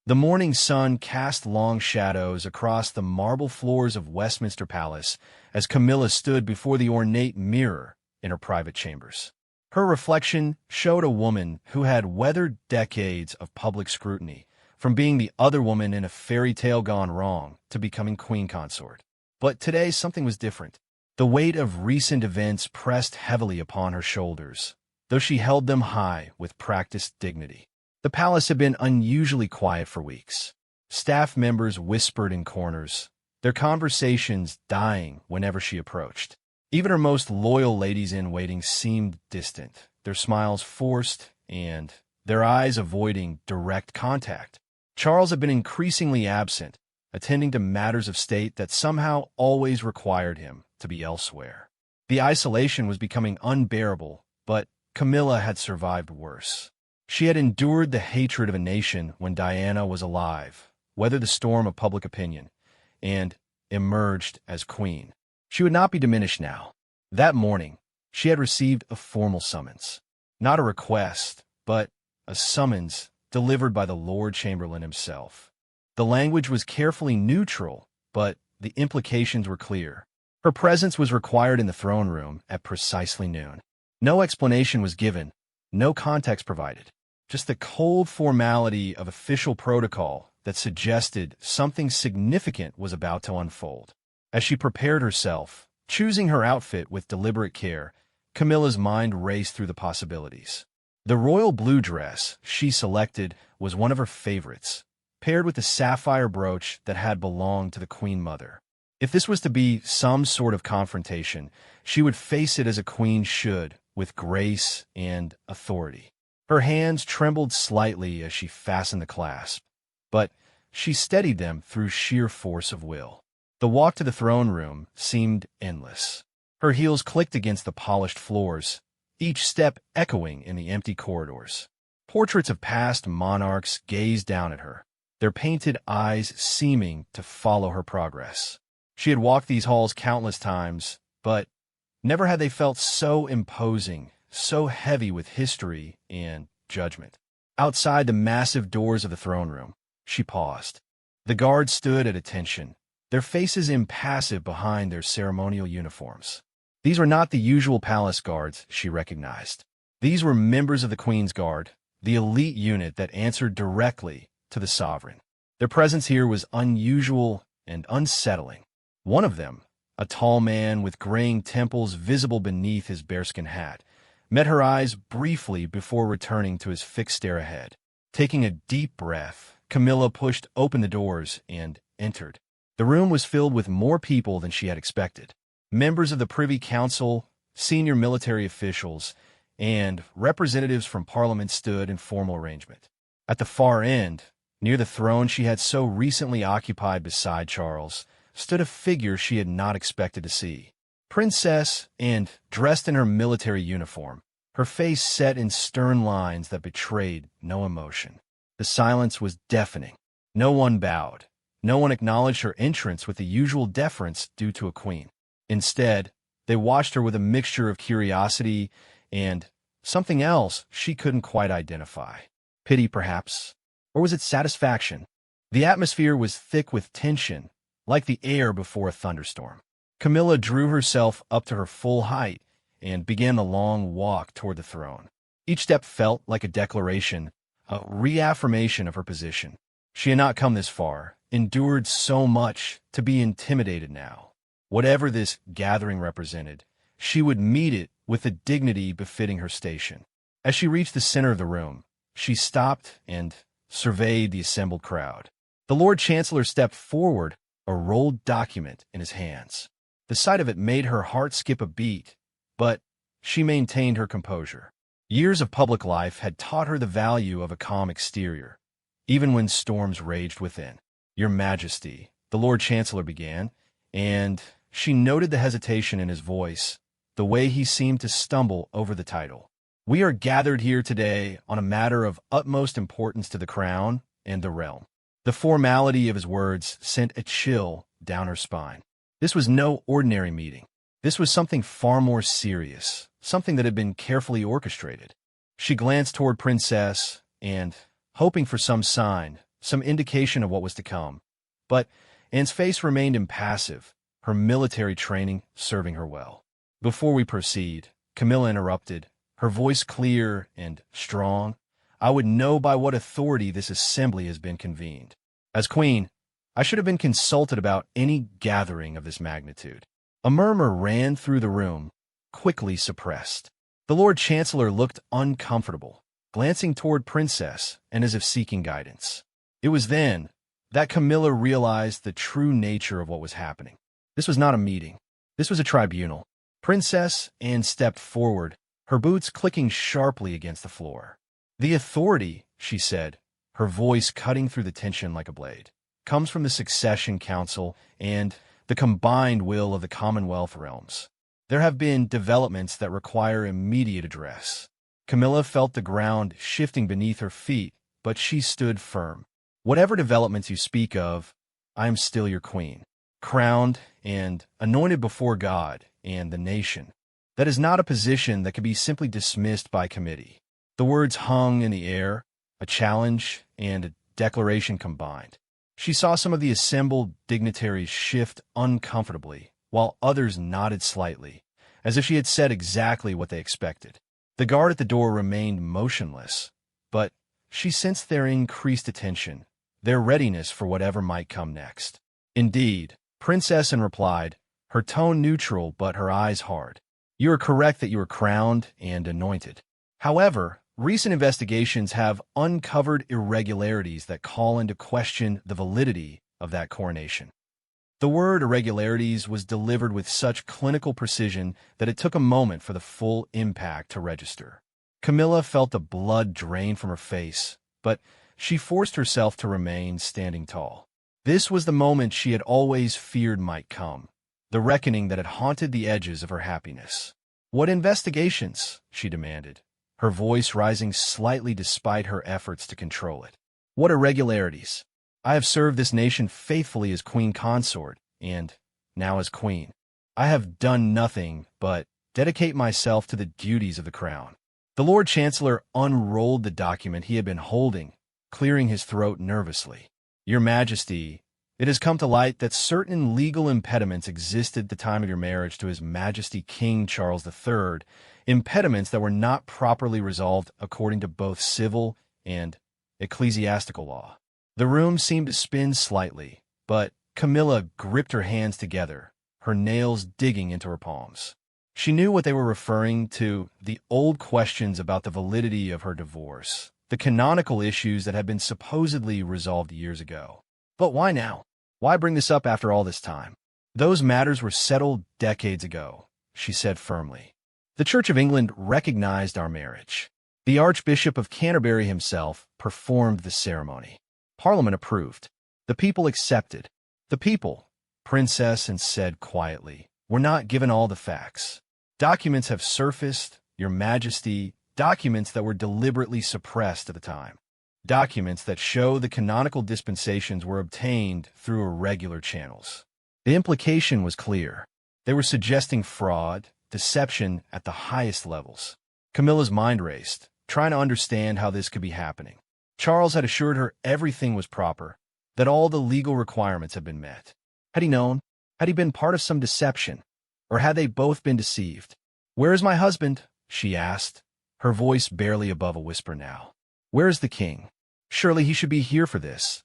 The morning sun cast long shadows across the marble floors of Westminster Palace as Camilla stood before the ornate mirror in her private chambers. Her reflection showed a woman who had weathered decades of public scrutiny, from being the other woman in a fairy tale gone wrong to becoming queen consort. But today something was different. The weight of recent events pressed heavily upon her shoulders, though she held them high with practiced dignity. The palace had been unusually quiet for weeks. Staff members whispered in corners, their conversations dying whenever she approached. Even her most loyal ladies-in-waiting seemed distant, their smiles forced and their eyes avoiding direct contact. Charles had been increasingly absent, attending to matters of state that somehow always required him to be elsewhere. The isolation was becoming unbearable, but Camilla had survived worse. She had endured the hatred of a nation when Diana was alive, weathered the storm of public opinion, and emerged as queen. She would not be diminished now. That morning, she had received a formal summons. Not a request, but a summons delivered by the Lord Chamberlain himself. The language was carefully neutral, but the implications were clear. Her presence was required in the throne room at precisely noon. No explanation was given, no context provided, just the cold formality of official protocol that suggested something significant was about to unfold. As she prepared herself, choosing her outfit with deliberate care, Camilla's mind raced through the possibilities. The royal blue dress she selected was one of her favorites, paired with the sapphire brooch that had belonged to the Queen Mother. If this was to be some sort of confrontation, she would face it as a queen should, with grace and authority. Her hands trembled slightly as she fastened the clasp, but she steadied them through sheer force of will. The walk to the throne room seemed endless. Her heels clicked against the polished floors, each step echoing in the empty corridors. Portraits of past monarchs gazed down at her, their painted eyes seeming to follow her progress. She had walked these halls countless times, but never had they felt so imposing, so heavy with history and judgment. Outside the massive doors of the throne room, she paused. The guards stood at attention, their faces impassive behind their ceremonial uniforms. These were not the usual palace guards she recognized. These were members of the Queen's Guard, the elite unit that answered directly to the sovereign. Their presence here was unusual and unsettling. One of them, a tall man with graying temples visible beneath his bearskin hat, met her eyes briefly before returning to his fixed stare ahead. Taking a deep breath, Camilla pushed open the doors and entered. The room was filled with more people than she had expected. Members of the Privy Council, senior military officials, and representatives from Parliament stood in formal arrangement. At the far end, near the throne she had so recently occupied beside Charles, stood a figure she had not expected to see. Princess, and dressed in her military uniform, her face set in stern lines that betrayed no emotion. The silence was deafening. No one bowed. No one acknowledged her entrance with the usual deference due to a queen. Instead, they watched her with a mixture of curiosity and something else she couldn't quite identify. Pity, perhaps? Or was it satisfaction? The atmosphere was thick with tension, like the air before a thunderstorm. Camilla drew herself up to her full height and began the long walk toward the throne. Each step felt like a declaration, a reaffirmation of her position. She had not come this far, endured so much, to be intimidated now. Whatever this gathering represented, she would meet it with the dignity befitting her station. As she reached the center of the room, she stopped and surveyed the assembled crowd. The Lord Chancellor stepped forward, a rolled document in his hands. The sight of it made her heart skip a beat, but she maintained her composure. Years of public life had taught her the value of a calm exterior, even when storms raged within. "Your Majesty," the Lord Chancellor began, and she noted the hesitation in his voice, the way he seemed to stumble over the title. "We are gathered here today on a matter of utmost importance to the crown and the realm." The formality of his words sent a chill down her spine. This was no ordinary meeting. This was something far more serious, something that had been carefully orchestrated. She glanced toward Princess and, hoping for some sign, some indication of what was to come. But Anne's face remained impassive, her military training serving her well. Before we proceed, Camilla interrupted, her voice clear and strong. I would know by what authority this assembly has been convened. As queen, I should have been consulted about any gathering of this magnitude. A murmur ran through the room, quickly suppressed. The Lord Chancellor looked uncomfortable, glancing toward Princess and as if seeking guidance. It was then that Camilla realized the true nature of what was happening. This was not a meeting. This was a tribunal. Princess Anne stepped forward, her boots clicking sharply against the floor. The authority, she said, her voice cutting through the tension like a blade, comes from the Succession Council and the combined will of the Commonwealth realms. There have been developments that require immediate address. Camilla felt the ground shifting beneath her feet, but she stood firm. Whatever developments you speak of, I am still your queen, crowned and anointed before God and the nation. That is not a position that can be simply dismissed by committee. The words hung in the air, a challenge and a declaration combined. She saw some of the assembled dignitaries shift uncomfortably, while others nodded slightly, as if she had said exactly what they expected. The guard at the door remained motionless, but she sensed their increased attention, their readiness for whatever might come next. Indeed, Princess Anne replied, her tone neutral but her eyes hard. You are correct that you are crowned and anointed. However, recent investigations have uncovered irregularities that call into question the validity of that coronation. The word irregularities was delivered with such clinical precision that it took a moment for the full impact to register. Camilla felt the blood drain from her face, but she forced herself to remain standing tall. This was the moment she had always feared might come, the reckoning that had haunted the edges of her happiness. What investigations? She demanded, her voice rising slightly despite her efforts to control it. What irregularities? I have served this nation faithfully as queen consort, and now as queen. I have done nothing but dedicate myself to the duties of the crown. The Lord Chancellor unrolled the document he had been holding, clearing his throat nervously. Your Majesty, it has come to light that certain legal impediments existed at the time of your marriage to His Majesty King Charles III, impediments that were not properly resolved according to both civil and ecclesiastical law. The room seemed to spin slightly, but Camilla gripped her hands together, her nails digging into her palms. She knew what they were referring to, the old questions about the validity of her divorce, the canonical issues that had been supposedly resolved years ago. But why now? Why bring this up after all this time? Those matters were settled decades ago, she said firmly. The Church of England recognized our marriage. The Archbishop of Canterbury himself performed the ceremony. Parliament approved. The people accepted. The people, Princess Anne said quietly, were not given all the facts. Documents have surfaced, Your Majesty, documents that were deliberately suppressed at the time. Documents that show the canonical dispensations were obtained through irregular channels. The implication was clear. They were suggesting fraud, deception at the highest levels. Camilla's mind raced, trying to understand how this could be happening. Charles had assured her everything was proper, that all the legal requirements had been met. Had he known? Had he been part of some deception? Or had they both been deceived? Where is my husband? She asked, her voice barely above a whisper now. Where is the king? Surely he should be here for this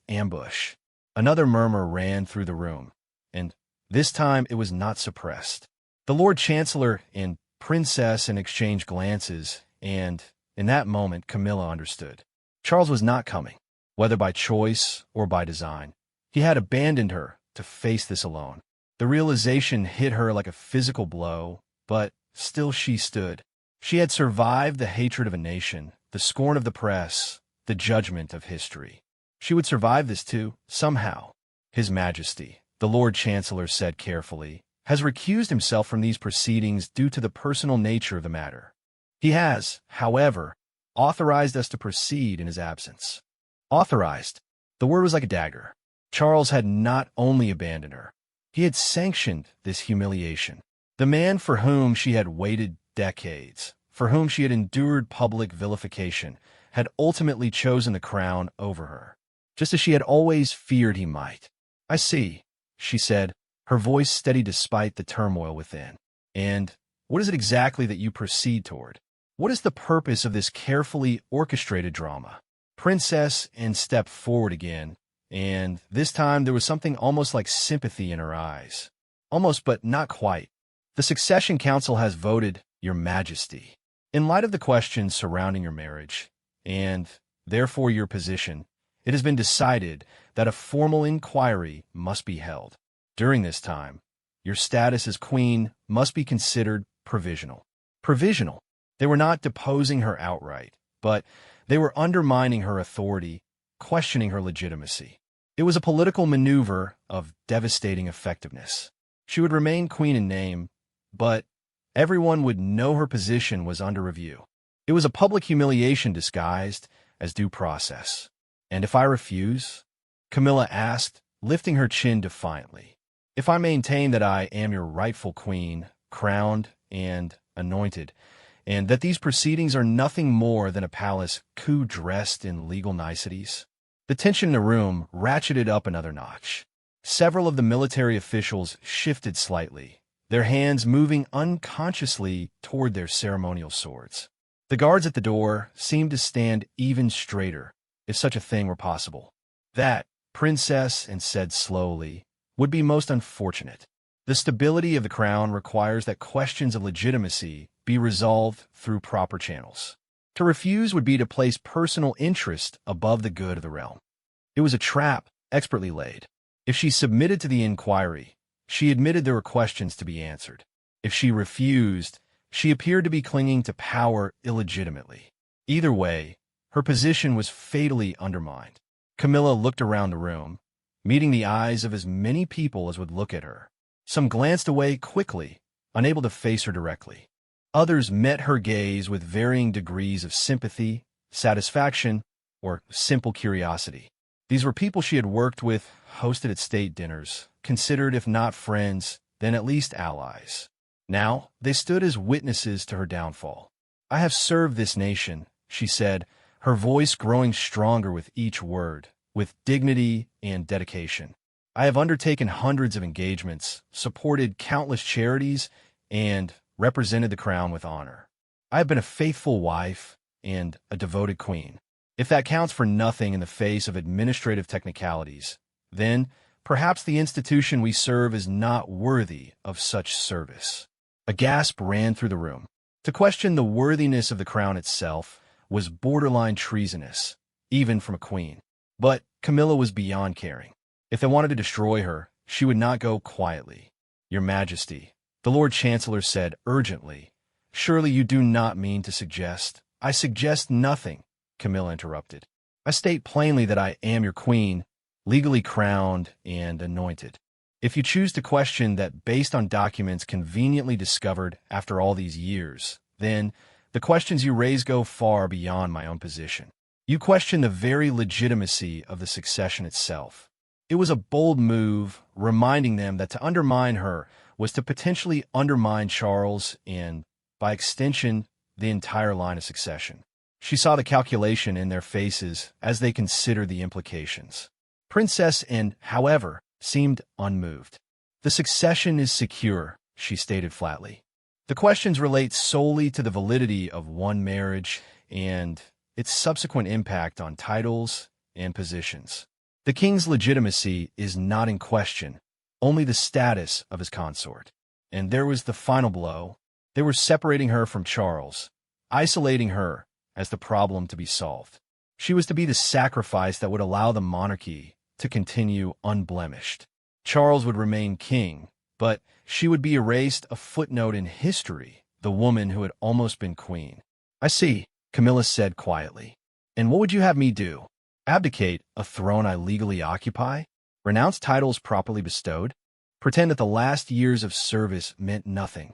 ambush. Another murmur ran through the room, and this time it was not suppressed. The Lord Chancellor and Princess Anne exchanged glances, and in that moment Camilla understood. Charles was not coming, whether by choice or by design. He had abandoned her to face this alone. The realization hit her like a physical blow, but still she stood. She had survived the hatred of a nation, the scorn of the press, the judgment of history. She would survive this too, somehow. His Majesty, the Lord Chancellor said carefully, has recused himself from these proceedings due to the personal nature of the matter. He has, however, authorized us to proceed in his absence. Authorized. The word was like a dagger. Charles had not only abandoned her, he had sanctioned this humiliation. The man for whom she had waited decades, for whom she had endured public vilification, had ultimately chosen the crown over her. just as she had always feared he might. "I see," she said, her voice steady despite the turmoil within. "And what is it exactly that you proceed toward? What is the purpose of this carefully orchestrated drama?" Princess Anne stepped forward again, and this time there was something almost like sympathy in her eyes. "Almost, but not quite. The Succession Council has voted, Your Majesty. In light of the questions surrounding your marriage, and therefore your position, it has been decided that a formal inquiry must be held. During this time, your status as queen must be considered provisional." Provisional. They were not deposing her outright, but they were undermining her authority, questioning her legitimacy. It was a political maneuver of devastating effectiveness. She would remain queen in name, but everyone would know her position was under review. It was a public humiliation disguised as due process. "And if I refuse?" Camilla asked, lifting her chin defiantly. "If I maintain that I am your rightful queen, crowned and anointed, and that these proceedings are nothing more than a palace coup dressed in legal niceties?" The tension in the room ratcheted up another notch. Several of the military officials shifted slightly, their hands moving unconsciously toward their ceremonial swords. The guards at the door seemed to stand even straighter, if such a thing were possible. "That," Princess Anne said slowly, "would be most unfortunate. The stability of the crown requires that questions of legitimacy be resolved through proper channels. To refuse would be to place personal interest above the good of the realm." It was a trap expertly laid. If she submitted to the inquiry, she admitted there were questions to be answered. If she refused, she appeared to be clinging to power illegitimately. Either way, her position was fatally undermined. Camilla looked around the room, meeting the eyes of as many people as would look at her. Some glanced away quickly, unable to face her directly. Others met her gaze with varying degrees of sympathy, satisfaction, or simple curiosity. These were people she had worked with, hosted at state dinners, considered if not friends, then at least allies. Now, they stood as witnesses to her downfall. "I have served this nation," she said, her voice growing stronger with each word, "with dignity and dedication. I have undertaken hundreds of engagements, supported countless charities, and represented the crown with honor. I have been a faithful wife and a devoted queen. If that counts for nothing in the face of administrative technicalities, then perhaps the institution we serve is not worthy of such service." A gasp ran through the room. To question the worthiness of the crown itself was borderline treasonous, even from a queen. But Camilla was beyond caring. If they wanted to destroy her, she would not go quietly. "Your Majesty," the Lord Chancellor said urgently, "surely you do not mean to suggest—" "I suggest nothing," Camilla interrupted. "I state plainly that I am your queen, legally crowned and anointed. If you choose to question that based on documents conveniently discovered after all these years, then the questions you raise go far beyond my own position. You question the very legitimacy of the succession itself." It was a bold move, reminding them that to undermine her was to potentially undermine Charles and, by extension, the entire line of succession. She saw the calculation in their faces as they considered the implications. Princess Anne, however, seemed unmoved. "The succession is secure," she stated flatly. "The questions relate solely to the validity of one marriage and its subsequent impact on titles and positions. The king's legitimacy is not in question, only the status of his consort." And there was the final blow. They were separating her from Charles, isolating her as the problem to be solved. She was to be the sacrifice that would allow the monarchy to continue unblemished. Charles would remain king, but she would be erased a footnote in history, the woman who had almost been queen. "I see," Camilla said quietly. "And what would you have me do? Abdicate a throne I legally occupy? Renounce titles properly bestowed? Pretend that the last years of service meant nothing?"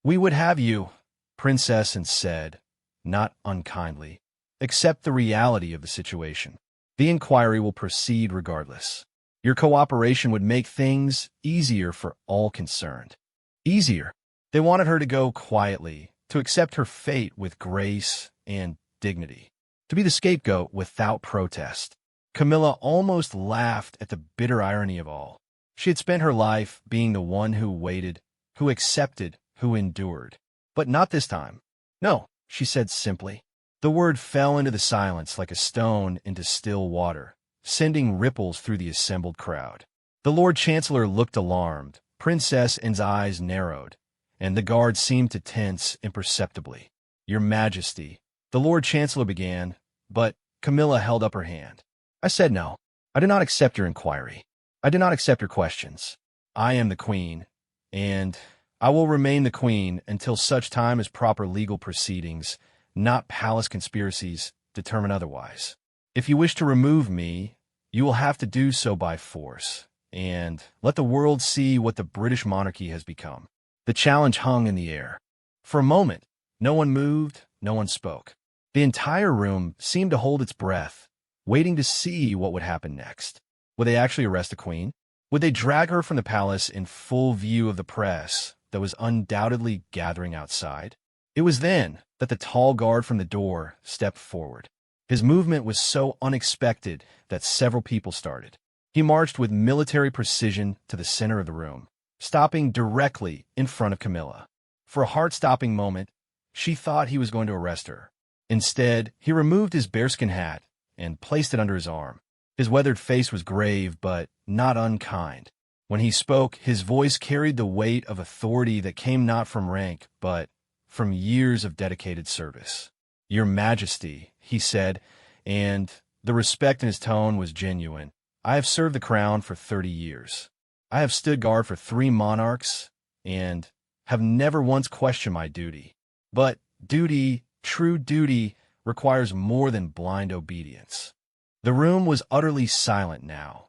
"We would have you," Princess Anne said, not unkindly, "accept the reality of the situation. The inquiry will proceed regardless. Your cooperation would make things easier for all concerned." Easier. They wanted her to go quietly, to accept her fate with grace and dignity, to be the scapegoat without protest. Camilla almost laughed at the bitter irony of all. She had spent her life being the one who waited, who accepted, who endured. But not this time. No, she said simply. The word fell into the silence like a stone into still water, sending ripples through the assembled crowd. The Lord Chancellor looked alarmed, Princess Anne's eyes narrowed, and the guard seemed to tense imperceptibly. Your Majesty, the Lord Chancellor began, but Camilla held up her hand. I said no. I do not accept your inquiry. I do not accept your questions. I am the Queen, and I will remain the Queen until such time as proper legal proceedings, not palace conspiracies, determine otherwise. If you wish to remove me, you will have to do so by force, and let the world see what the British monarchy has become. The challenge hung in the air. For a moment, no one moved, no one spoke. The entire room seemed to hold its breath, waiting to see what would happen next. Would they actually arrest the Queen? Would they drag her from the palace in full view of the press that was undoubtedly gathering outside? It was then that the tall guard from the door stepped forward. His movement was so unexpected that several people started. He marched with military precision to the center of the room, stopping directly in front of Camilla. For a heart-stopping moment, she thought he was going to arrest her. Instead, he removed his bearskin hat and placed it under his arm. His weathered face was grave, but not unkind. When he spoke, his voice carried the weight of authority that came not from rank, but from years of dedicated service. Your Majesty, he said, and the respect in his tone was genuine. I have served the crown for 30 years. I have stood guard for 3 monarchs, and have never once questioned my duty. But duty, true duty, requires more than blind obedience. The room was utterly silent now,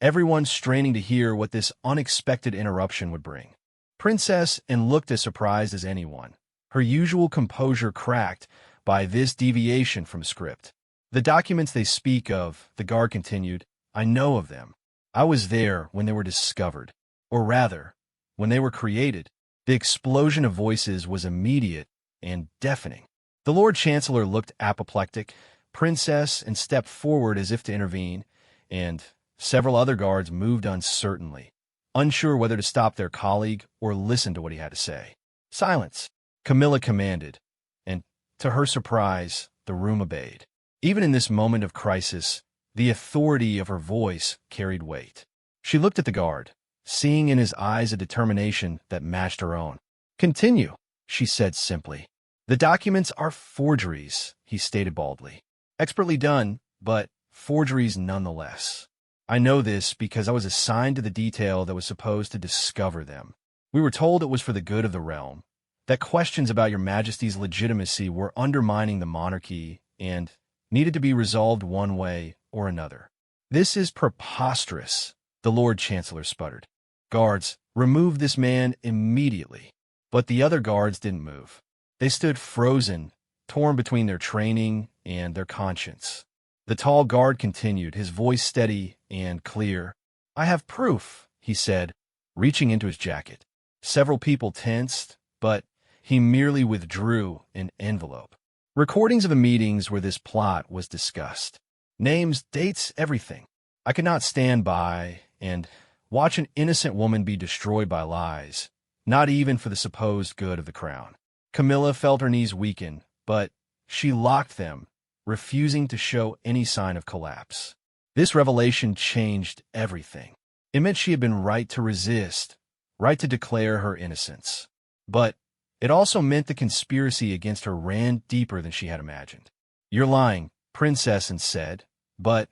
everyone straining to hear what this unexpected interruption would bring. Princess Anne looked as surprised as anyone, her usual composure cracked by this deviation from script. The documents they speak of, the guard continued, I know of them. I was there when they were discovered, or rather, when they were created. The explosion of voices was immediate and deafening. The Lord Chancellor looked apoplectic. Princess Anne stepped forward as if to intervene, and several other guards moved uncertainly, unsure whether to stop their colleague or listen to what he had to say. Silence, Camilla commanded, and to her surprise, the room obeyed. Even in this moment of crisis, the authority of her voice carried weight. She looked at the guard, seeing in his eyes a determination that matched her own. Continue, she said simply. The documents are forgeries, he stated baldly. Expertly done, but forgeries nonetheless. I know this because I was assigned to the detail that was supposed to discover them. We were told it was for the good of the realm, that questions about your Majesty's legitimacy were undermining the monarchy and needed to be resolved one way or another. This is preposterous, the Lord Chancellor sputtered. Guards, remove this man immediately. But the other guards didn't move. They stood frozen, torn between their training and their conscience. The tall guard continued, his voice steady and clear. I have proof, he said, reaching into his jacket. Several people tensed, but he merely withdrew an envelope. Recordings of the meetings where this plot was discussed. Names, dates, everything. I could not stand by and watch an innocent woman be destroyed by lies, not even for the supposed good of the crown. Camilla felt her knees weaken, but she locked them, refusing to show any sign of collapse. This revelation changed everything. It meant she had been right to resist, right to declare her innocence. But it also meant the conspiracy against her ran deeper than she had imagined. You're lying, Princess Anne said, but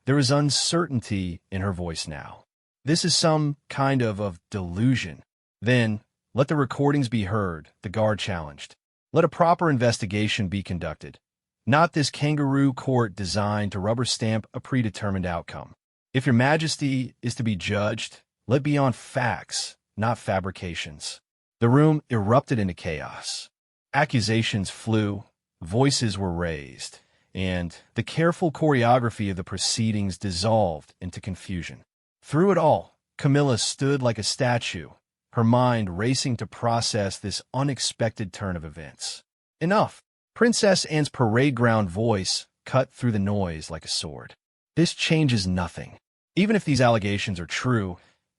there is uncertainty in her voice now. This is some kind of delusion. Then, let the recordings be heard, the guard challenged. Let a proper investigation be conducted. Not this kangaroo court designed to rubber stamp a predetermined outcome. If your Majesty is to be judged, let it be on facts, not fabrications. The room erupted into chaos. Accusations flew, voices were raised, and the careful choreography of the proceedings dissolved into confusion. Through it all, Camilla stood like a statue, her mind racing to process this unexpected turn of events. Enough! Princess Anne's parade ground voice cut through the noise like a sword. This changes nothing. Even if these allegations are true,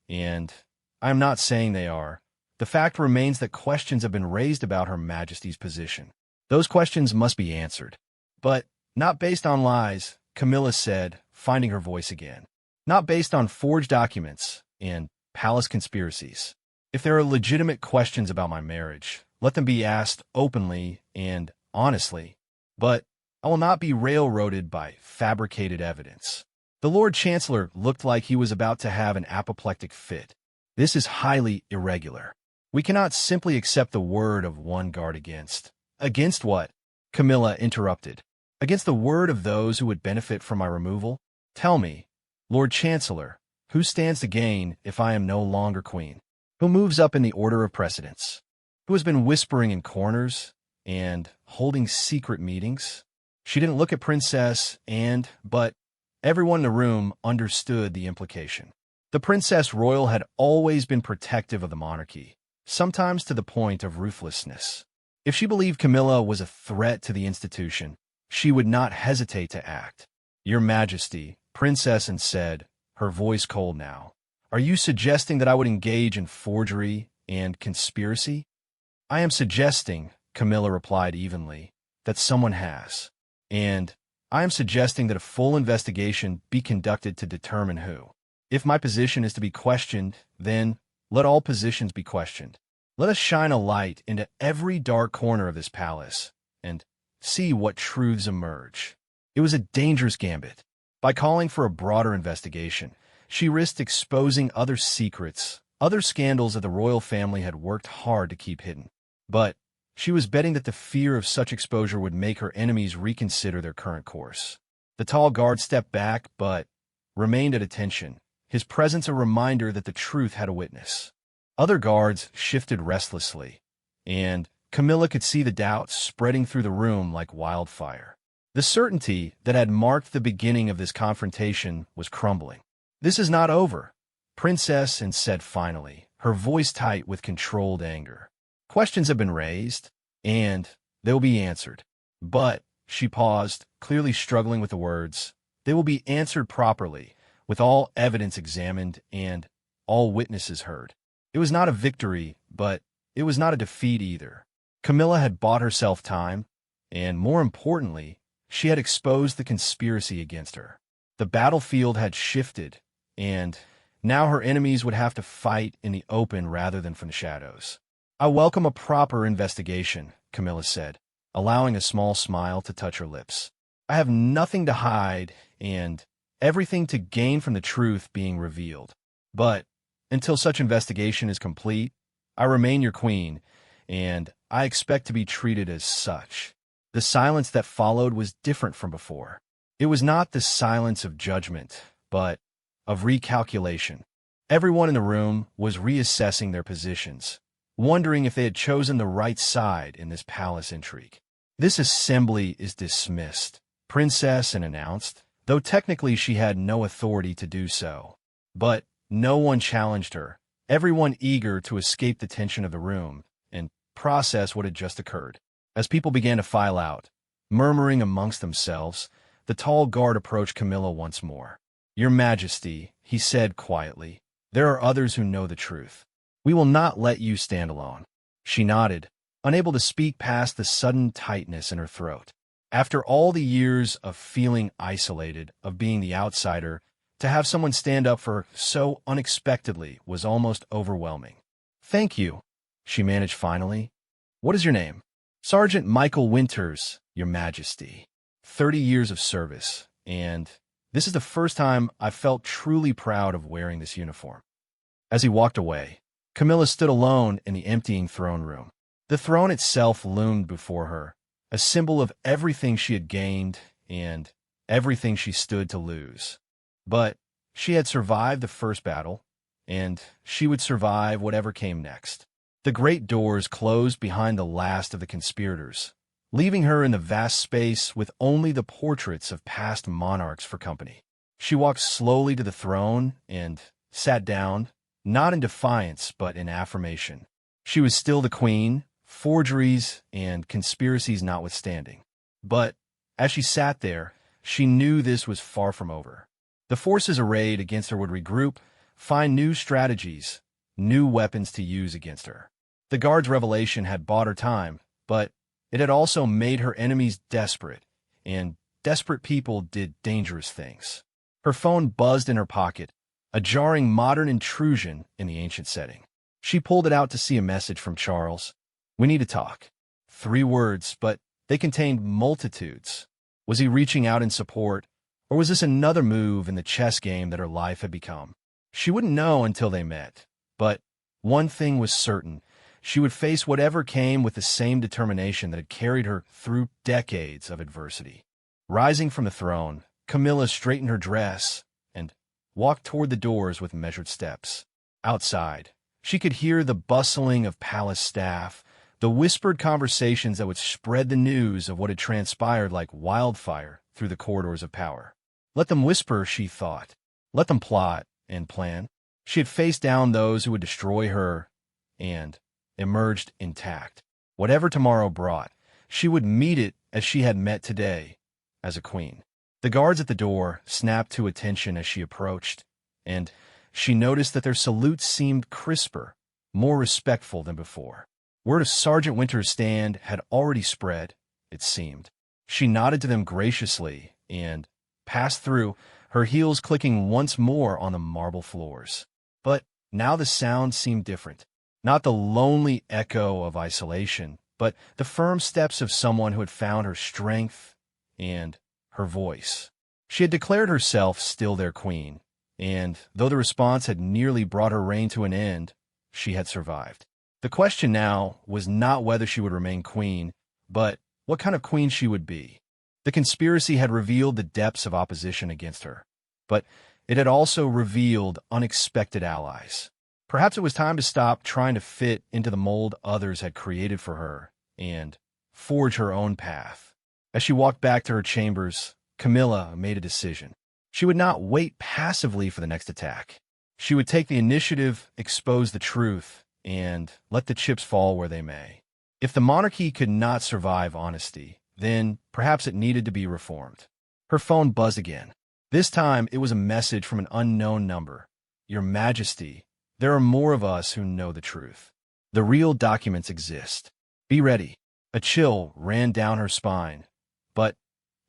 and I'm not saying they are, the fact remains that questions have been raised about Her Majesty's position. Those questions must be answered. But not based on lies, Camilla said, finding her voice again. Not based on forged documents and palace conspiracies. If there are legitimate questions about my marriage, let them be asked openly and honestly. But I will not be railroaded by fabricated evidence. The Lord Chancellor looked like he was about to have an apoplectic fit. This is highly irregular. We cannot simply accept the word of one guard against. Against what? Camilla interrupted. Against the word of those who would benefit from my removal? Tell me, Lord Chancellor, who stands to gain if I am no longer queen? Who moves up in the order of precedence? Who has been whispering in corners and holding secret meetings? She didn't look at Princess but everyone in the room understood the implication. The Princess Royal had always been protective of the monarchy, sometimes to the point of ruthlessness. If she believed Camilla was a threat to the institution, she would not hesitate to act. Your Majesty, Princess Anne said, her voice cold now, are you suggesting that I would engage in forgery and conspiracy? I am suggesting, Camilla replied evenly, that someone has. And I am suggesting that a full investigation be conducted to determine who. If my position is to be questioned, then let all positions be questioned. Let us shine a light into every dark corner of this palace and see what truths emerge. It was a dangerous gambit. By calling for a broader investigation, she risked exposing other secrets, other scandals that the royal family had worked hard to keep hidden. But she was betting that the fear of such exposure would make her enemies reconsider their current course. The tall guard stepped back, but remained at attention, his presence a reminder that the truth had a witness. Other guards shifted restlessly, and Camilla could see the doubts spreading through the room like wildfire. The certainty that had marked the beginning of this confrontation was crumbling. This is not over, Princess Anne said finally, her voice tight with controlled anger. Questions have been raised, and they will be answered. But, she paused, clearly struggling with the words, they will be answered properly, with all evidence examined and all witnesses heard. It was not a victory, but it was not a defeat either. Camilla had bought herself time, and more importantly, she had exposed the conspiracy against her. The battlefield had shifted, and now her enemies would have to fight in the open rather than from the shadows. I welcome a proper investigation, Camilla said, allowing a small smile to touch her lips. I have nothing to hide and everything to gain from the truth being revealed. But until such investigation is complete, I remain your queen, and I expect to be treated as such. The silence that followed was different from before. It was not the silence of judgment, but of recalculation. Everyone in the room was reassessing their positions, wondering if they had chosen the right side in this palace intrigue. This assembly is dismissed, Princess Anne announced, though technically she had no authority to do so. But no one challenged her, everyone eager to escape the tension of the room and process what had just occurred. As people began to file out, murmuring amongst themselves, the tall guard approached Camilla once more. Your Majesty, he said quietly, there are others who know the truth. We will not let you stand alone. She nodded, unable to speak past the sudden tightness in her throat. After all the years of feeling isolated, of being the outsider, to have someone stand up for her so unexpectedly was almost overwhelming. Thank you, she managed finally. What is your name? Sergeant Michael Winters, Your Majesty. 30 years of service, and this is the first time I felt truly proud of wearing this uniform. As he walked away, Camilla stood alone in the emptying throne room. The throne itself loomed before her, a symbol of everything she had gained and everything she stood to lose. But she had survived the first battle, and she would survive whatever came next. The great doors closed behind the last of the conspirators, leaving her in the vast space with only the portraits of past monarchs for company. She walked slowly to the throne and sat down, not in defiance but in affirmation. She was still the queen, forgeries and conspiracies notwithstanding. But as she sat there, she knew this was far from over. The forces arrayed against her would regroup, find new strategies, new weapons to use against her. The guard's revelation had bought her time, but it had also made her enemies desperate, and desperate people did dangerous things. Her phone buzzed in her pocket, a jarring modern intrusion in the ancient setting. She pulled it out to see a message from Charles. "We need to talk." 3 words, but they contained multitudes. Was he reaching out in support, or was this another move in the chess game that her life had become? She wouldn't know until they met, but one thing was certain. She would face whatever came with the same determination that had carried her through decades of adversity. Rising from the throne, Camilla straightened her dress and walked toward the doors with measured steps. Outside, she could hear the bustling of palace staff, the whispered conversations that would spread the news of what had transpired like wildfire through the corridors of power. Let them whisper, she thought. Let them plot and plan. She had faced down those who would destroy her and emerged intact. Whatever tomorrow brought, she would meet it as she had met today, as a queen. The guards at the door snapped to attention as she approached, and she noticed that their salutes seemed crisper, more respectful than before. Word of Sergeant Winter's stand had already spread, it seemed. She nodded to them graciously and passed through, her heels clicking once more on the marble floors. But now the sound seemed different. Not the lonely echo of isolation, but the firm steps of someone who had found her strength and her voice. She had declared herself still their queen, and though the response had nearly brought her reign to an end, she had survived. The question now was not whether she would remain queen, but what kind of queen she would be. The conspiracy had revealed the depths of opposition against her, but it had also revealed unexpected allies. Perhaps it was time to stop trying to fit into the mold others had created for her and forge her own path. As she walked back to her chambers, Camilla made a decision. She would not wait passively for the next attack. She would take the initiative, expose the truth, and let the chips fall where they may. If the monarchy could not survive honesty, then perhaps it needed to be reformed. Her phone buzzed again. This time it was a message from an unknown number. "Your Majesty, there are more of us who know the truth. The real documents exist. Be ready." A chill ran down her spine, but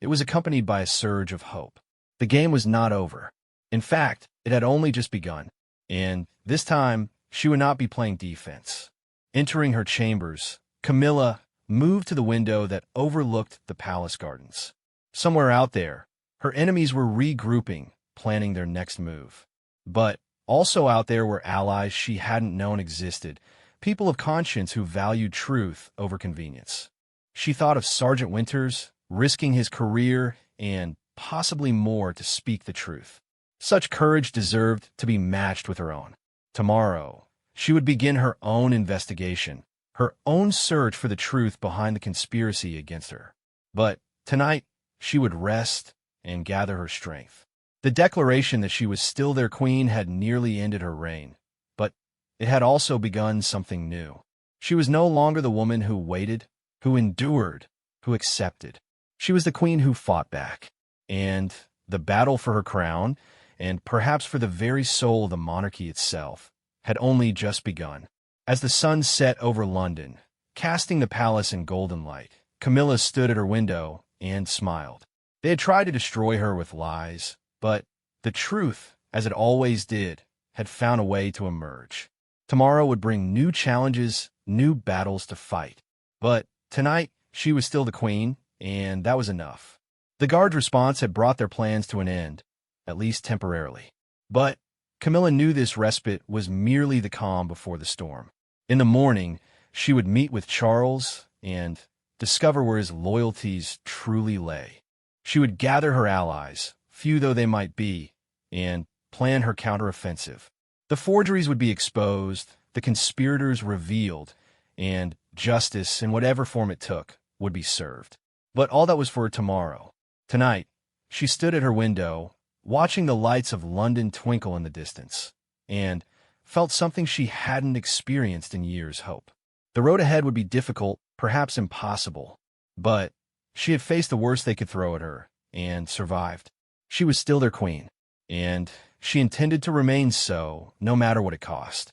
it was accompanied by a surge of hope. The game was not over. In fact, it had only just begun, and this time she would not be playing defense. Entering her chambers, Camilla moved to the window that overlooked the palace gardens. Somewhere out there, her enemies were regrouping, planning their next move. But also out there were allies she hadn't known existed, people of conscience who valued truth over convenience. She thought of Sergeant Winters, risking his career and possibly more to speak the truth. Such courage deserved to be matched with her own. Tomorrow, she would begin her own investigation, her own search for the truth behind the conspiracy against her. But tonight, she would rest and gather her strength. The declaration that she was still their queen had nearly ended her reign, but it had also begun something new. She was no longer the woman who waited, who endured, who accepted. She was the queen who fought back, and the battle for her crown, and perhaps for the very soul of the monarchy itself, had only just begun. As the sun set over London, casting the palace in golden light, Camilla stood at her window and smiled. They had tried to destroy her with lies, but the truth, as it always did, had found a way to emerge. Tomorrow would bring new challenges, new battles to fight. But tonight, she was still the queen, and that was enough. The guard's response had brought their plans to an end, at least temporarily. But Camilla knew this respite was merely the calm before the storm. In the morning, she would meet with Charles and discover where his loyalties truly lay. She would gather her allies, few though they might be, and plan her counteroffensive. The forgeries would be exposed, the conspirators revealed, and justice, in whatever form it took, would be served. But all that was for tomorrow. Tonight, she stood at her window, watching the lights of London twinkle in the distance, and felt something she hadn't experienced in years: hope. The road ahead would be difficult, perhaps impossible, but she had faced the worst they could throw at her, and survived. She was still their queen, and she intended to remain so, no matter what it cost.